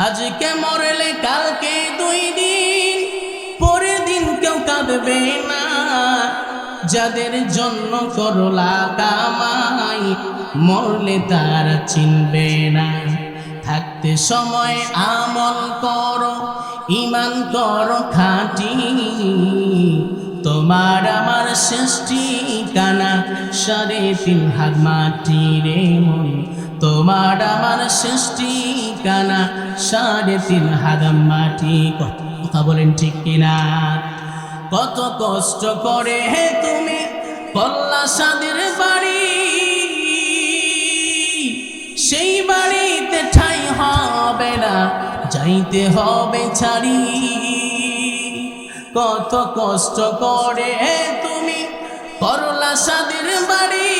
আজকে মরলে কালকে 2 দিন, পরের দিন কেউ কাঁদবে না। যাদের জন্য করলা কামাই, মরলে তারা চিনবে না। থাকতে সময় আমল করো, ঈমান করো খাঁটি। তোমার আমার শেষ ঠিকানা 3.5 হাত মাটি রে মন। তোমার আমার শেষ ঠিকানা 3.5 হাত মাটি। কথা বলেন ঠিক কিনা? কত কষ্ট করে হে তুমি কল্লা সাদের বাড়ি, সেই বাড়িতে ঠাঁই হবে না, যাইতে হবে ছাড়ি। কত কষ্ট করে তুমি করলা সাদের বাড়ি,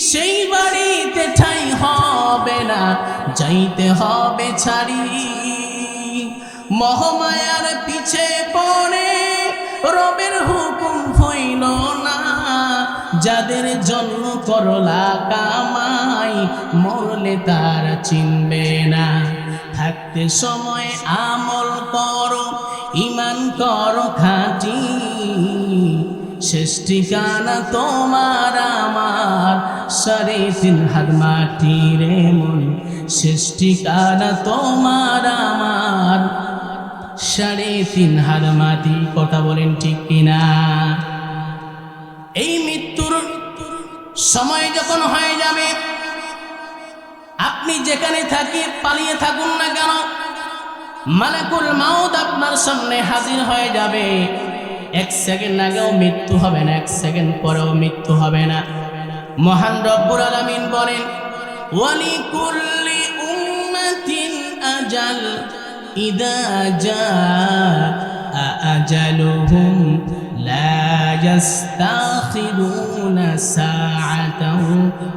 সেই বাড়িতে ঠাঁই হবে না, যাইতে হবে ছাড়ি। মহামায়ার পিছে পড়ে রবের হুকুম হইল না। যাদের জন্য করলা কামাই, মরলে তারা চিনবে না। থাকতে সময় আমল করো, ঈমান করো খাঁটি। শেষ ঠিকানা তোমার আমার 3.5 হাত মাটি রে মন। শেষ ঠিকানা তোমার আমার 3.5 হাত মাটি। কথা বলেন ঠিক কিনা? এই মৃত্যুর সময় যখন হয়ে যাবে, আপনি যেখানে থাকি পালিয়ে থাকুন না কেন, মালাকুল মাউত আপনার সামনে হাজির হয়ে যাবে। 1 সেকেন্ড আগেও মৃত্যু হবে না, 1 সেকেন্ড পরেও মৃত্যু হবে না। মহান রব্বুল আলামিন বলেন, ওয়ালিকুল্লি উম্মাতিন আজাল ইদা জাআ আজালুহুম লা ইস্তাখিরুনা সাআতাও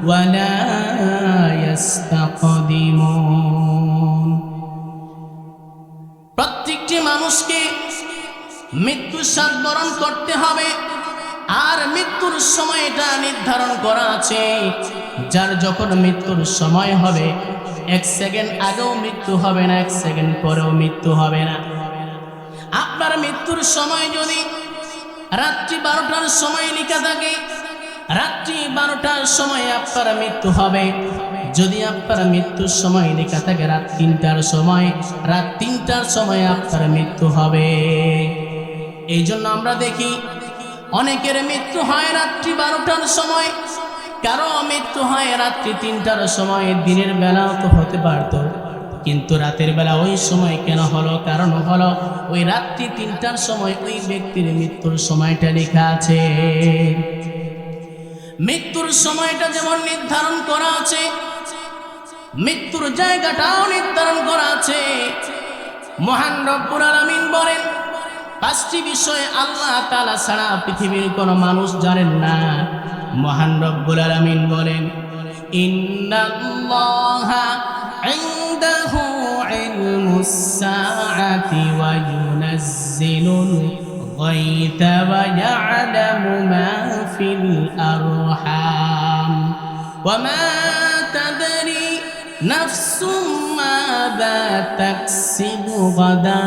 ওয়া লা ইস্তাকদিমুন। প্রত্যেকটি মানুষকে মৃত্যুর স্বাদ বরণ করতে হবে, আর মৃত্যুর সময়টা নির্ধারণ করা আছে। যার যখন মৃত্যুর সময় হবে, 1 সেকেন্ড আগেও মৃত্যু হবে না, 1 সেকেন্ড পরেও মৃত্যু হবে না। আপনার মৃত্যুর সময় যদি রাত্রি 12টার সময় লেখা থাকে, রাত্রি 12টার সময় আপনার মৃত্যু হবে। যদি আপনার মৃত্যুর সময় লেখা থাকে রাত 3টার সময়, রাত 3টার সময় আপনার মৃত্যু হবে। এই জন্য আমরা দেখি অনেকের মৃত্যু হয় রাত্রি 12টার সময়, কারো মৃত্যু হয় রাত্রি 3টার সময়। দিনের বেলাও তো হতে পারত, কিন্তু রাতের বেলা ওই সময় কেন হলো? কারণ হলো ওই রাত্রি 3টার সময় ওই ব্যক্তির মৃত্যুর সময়টা লেখা আছে। মৃত্যুর সময়টা যেমন নির্ধারণ করা আছে, মৃত্যুর জায়গাটাও নির্ধারণ করা আছে। মহান রব্বুল আলামিন বলেন, 5টি বিষয় আল্লাহ তাআলা ছাড়া পৃথিবীর কোনো মানুষ জানেন না। মহান রব্বুল আলামিন বলেন, ইন্নাল্লাহা ইনদাহু ইলমুস সাআতি ওয়া ইউনাজ্জিলুল গায়থা ওয়া ইয়া'লামু মা ফিল আরহাম ওয়া মা তাদরি নাফসুম মাযা তাকসিবু গাদা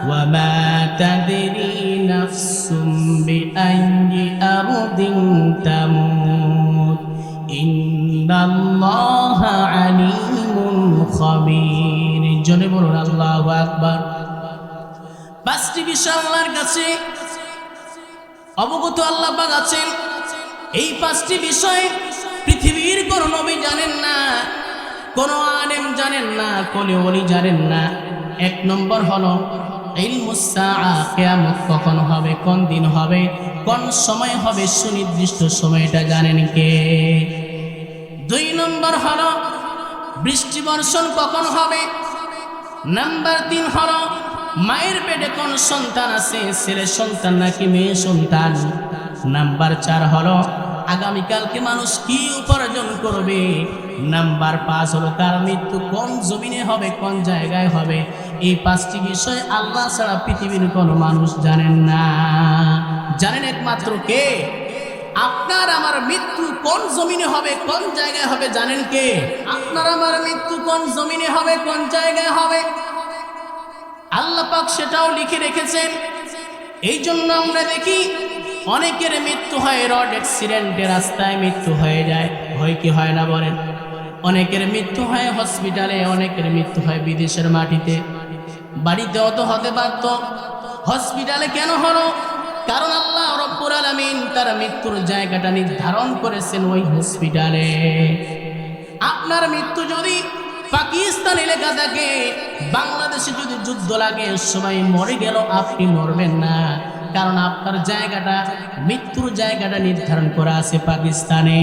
ওয়া মা তাদরি নাফসুম বিআইয়ি আরদিন তামুত ইন্নাল্লাহা আলিমুন খাবীর। জনে বলুন আল্লাহু আকবার। 5টি বিষয় আল্লাহর কাছে অবগত আল্লাহ পাক আছেন। এই 5টি বিষয় পৃথিবীর কোনো নবী জানেন না, কোনো আলেম জানেন না, কোনো ওলি জানেন না। 1 নম্বর হলো ইলমুস সাআ, কিয়ামত কখন হবে, কোন দিন হবে, কোন সময় হবে, সুনির্দিষ্ট সময়টা জানেন কে? 2 নম্বর হলো বৃষ্টি বর্ষণ কখন হবে। নাম্বার 3 হলো মায়ের পেটে কোন সন্তান আছে, ছেলে সন্তান নাকি মেয়ে সন্তান। নাম্বার 4 হলো আগামীকালকে মানুষ কি উপার্জন করবে। নাম্বার 5 হলো তার মৃত্যু কোন জমিনে হবে, কোন জায়গায় হবে। এই 5টি বিষয় আল্লাহ ছাড়া পৃথিবীর কোনো মানুষ জানেন না। জানেন একমাত্র কে? আপনার আমার মৃত্যু কোন জমিনে হবে, কোন জায়গায় হবে জানেন কে? আপনার আমার মৃত্যু কোন জমিনে হবে, কোন জায়গায় হবে, আল্লাহ পাক সেটাও লিখে রেখেছেন। এই জন্য আমরা দেখি অনেকের মৃত্যু হয় রোড অ্যাক্সিডেন্টে, রাস্তায় মৃত্যু হয়ে যায়, হয় কি হয় না বলেন? অনেকের মৃত্যু হয় হসপিটালে, অনেকের মৃত্যু হয় বিদেশের মাটিতে। বাড়িতেও তো হতে পারত, হসপিটালে কেন হলো? কারণ আল্লাহ রব্বুল আলামিন তার মৃত্যুর জায়গাটা নির্ধারণ করেছেন ওই হসপিটালে। আপনার মৃত্যু যদি পাকিস্তান এলাকা থাকে, বাংলাদেশে যদি যুদ্ধ লাগে, সবাই মরে গেল, আপনি মরবেন না, কারণ আপনার জায়গাটা, মৃত্যুর জায়গাটা নির্ধারণ করা আছে পাকিস্তানে।